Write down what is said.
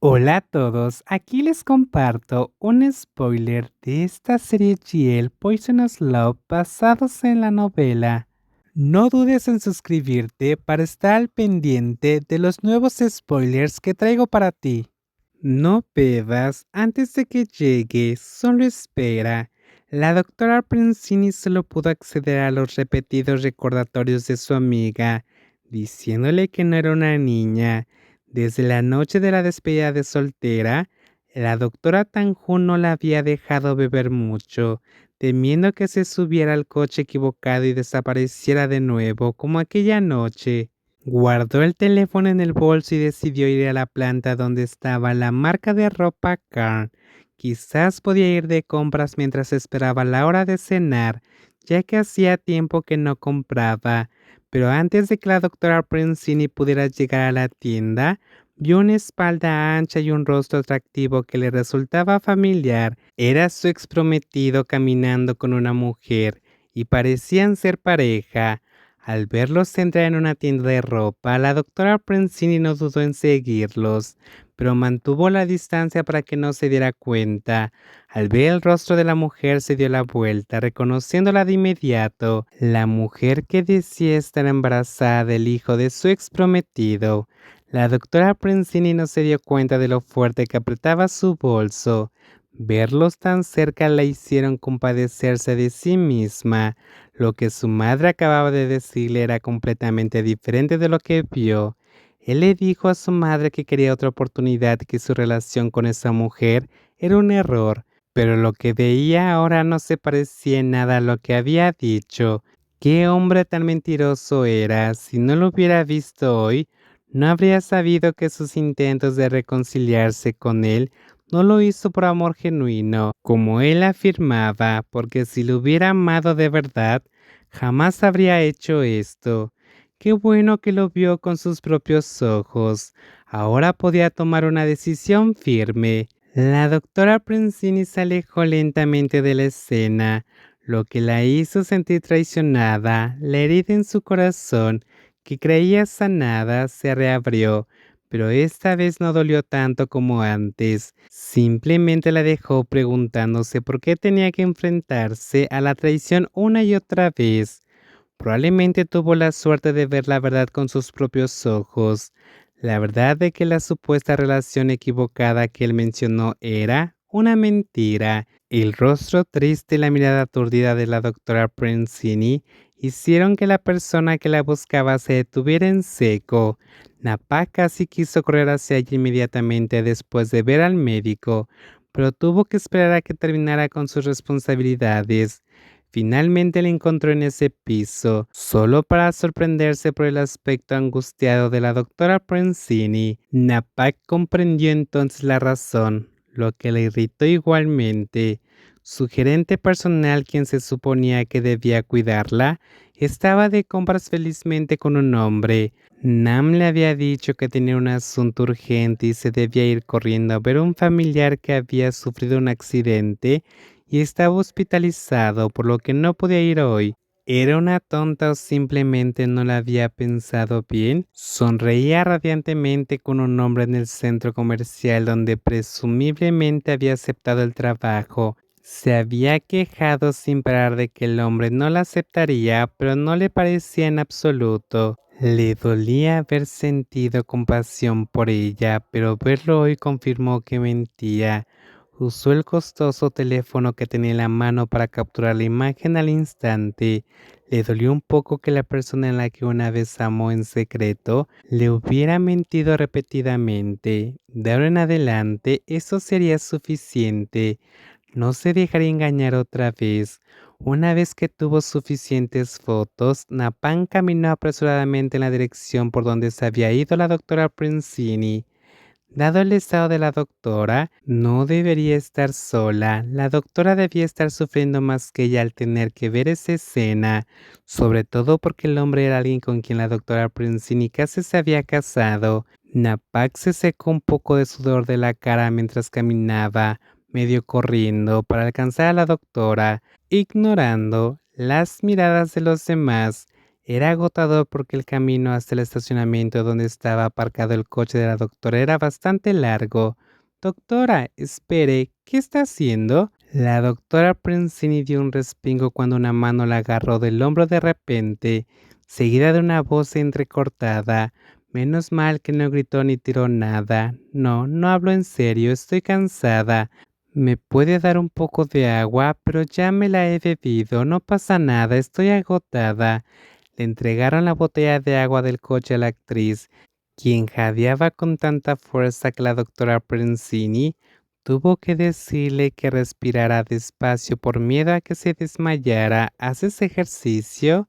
Hola a todos, aquí les comparto un spoiler de esta serie GL Poisonous Love basados en la novela. No dudes en suscribirte para estar al pendiente de los nuevos spoilers que traigo para ti. No bebas antes de que llegue, solo espera. La doctora Princini solo pudo acceder a los repetidos recordatorios de su amiga, diciéndole que no era una niña. Desde la noche de la despedida de soltera, la doctora Tanju no la había dejado beber mucho, temiendo que se subiera al coche equivocado y desapareciera de nuevo como aquella noche. Guardó el teléfono en el bolso y decidió ir a la planta donde estaba la marca de ropa Carn. Quizás podía ir de compras mientras esperaba la hora de cenar, ya que hacía tiempo que no compraba. Pero antes de que la doctora Princini pudiera llegar a la tienda, vio una espalda ancha y un rostro atractivo que le resultaba familiar. Era su exprometido caminando con una mujer, y parecían ser pareja. Al verlos entrar en una tienda de ropa, la doctora Princini no dudó en seguirlos, pero mantuvo la distancia para que no se diera cuenta. Al ver el rostro de la mujer se dio la vuelta, reconociéndola de inmediato, la mujer que decía estar embarazada del hijo de su ex prometido. La doctora Princini no se dio cuenta de lo fuerte que apretaba su bolso. Verlos tan cerca la hicieron compadecerse de sí misma. Lo que su madre acababa de decirle era completamente diferente de lo que vio. Él le dijo a su madre que quería otra oportunidad y que su relación con esa mujer era un error, pero lo que veía ahora no se parecía en nada a lo que había dicho. ¿Qué hombre tan mentiroso era? Si no lo hubiera visto hoy, no habría sabido que sus intentos de reconciliarse con él no lo hizo por amor genuino, como él afirmaba, porque si lo hubiera amado de verdad, jamás habría hecho esto. Qué bueno que lo vio con sus propios ojos. Ahora podía tomar una decisión firme. La doctora Princini se alejó lentamente de la escena, lo que la hizo sentir traicionada. La herida en su corazón, que creía sanada, se reabrió, pero esta vez no dolió tanto como antes. Simplemente la dejó preguntándose por qué tenía que enfrentarse a la traición una y otra vez. Probablemente tuvo la suerte de ver la verdad con sus propios ojos. La verdad de que la supuesta relación equivocada que él mencionó era una mentira. El rostro triste y la mirada aturdida de la doctora Princini hicieron que la persona que la buscaba se detuviera en seco. Napa casi quiso correr hacia allí inmediatamente después de ver al médico, pero tuvo que esperar a que terminara con sus responsabilidades. Finalmente la encontró en ese piso, solo para sorprenderse por el aspecto angustiado de la doctora Princini. Napak comprendió entonces la razón, lo que le irritó igualmente. Su gerente personal, quien se suponía que debía cuidarla, estaba de compras felizmente con un hombre. Nam le había dicho que tenía un asunto urgente y se debía ir corriendo a ver a un familiar que había sufrido un accidente y estaba hospitalizado, por lo que no podía ir hoy. ¿Era una tonta o simplemente no la había pensado bien? Sonreía radiantemente con un hombre en el centro comercial donde presumiblemente había aceptado el trabajo. Se había quejado sin parar de que el hombre no la aceptaría, pero no le parecía en absoluto. Le dolía haber sentido compasión por ella, pero verlo hoy confirmó que mentía. Usó el costoso teléfono que tenía en la mano para capturar la imagen al instante. Le dolió un poco que la persona en la que una vez amó en secreto le hubiera mentido repetidamente. De ahora en adelante, eso sería suficiente. No se dejaría engañar otra vez. Una vez que tuvo suficientes fotos, Napan caminó apresuradamente en la dirección por donde se había ido la doctora Princini. Dado el estado de la doctora, no debería estar sola. La doctora debía estar sufriendo más que ella al tener que ver esa escena, sobre todo porque el hombre era alguien con quien la doctora Princini casi se había casado. Napak se secó un poco de sudor de la cara mientras caminaba, medio corriendo, para alcanzar a la doctora, ignorando las miradas de los demás. Era agotador porque el camino hasta el estacionamiento donde estaba aparcado el coche de la doctora era bastante largo. Doctora, espere, ¿qué está haciendo? La doctora Prensini dio un respingo cuando una mano la agarró del hombro de repente, seguida de una voz entrecortada. Menos mal que no gritó ni tiró nada. No, no hablo en serio, estoy cansada. ¿Me puede dar un poco de agua? Pero ya me la he bebido, no pasa nada, estoy agotada. Le entregaron la botella de agua del coche a la actriz, quien jadeaba con tanta fuerza que la doctora Prensini tuvo que decirle que respirara despacio por miedo a que se desmayara. ¿Haces ejercicio?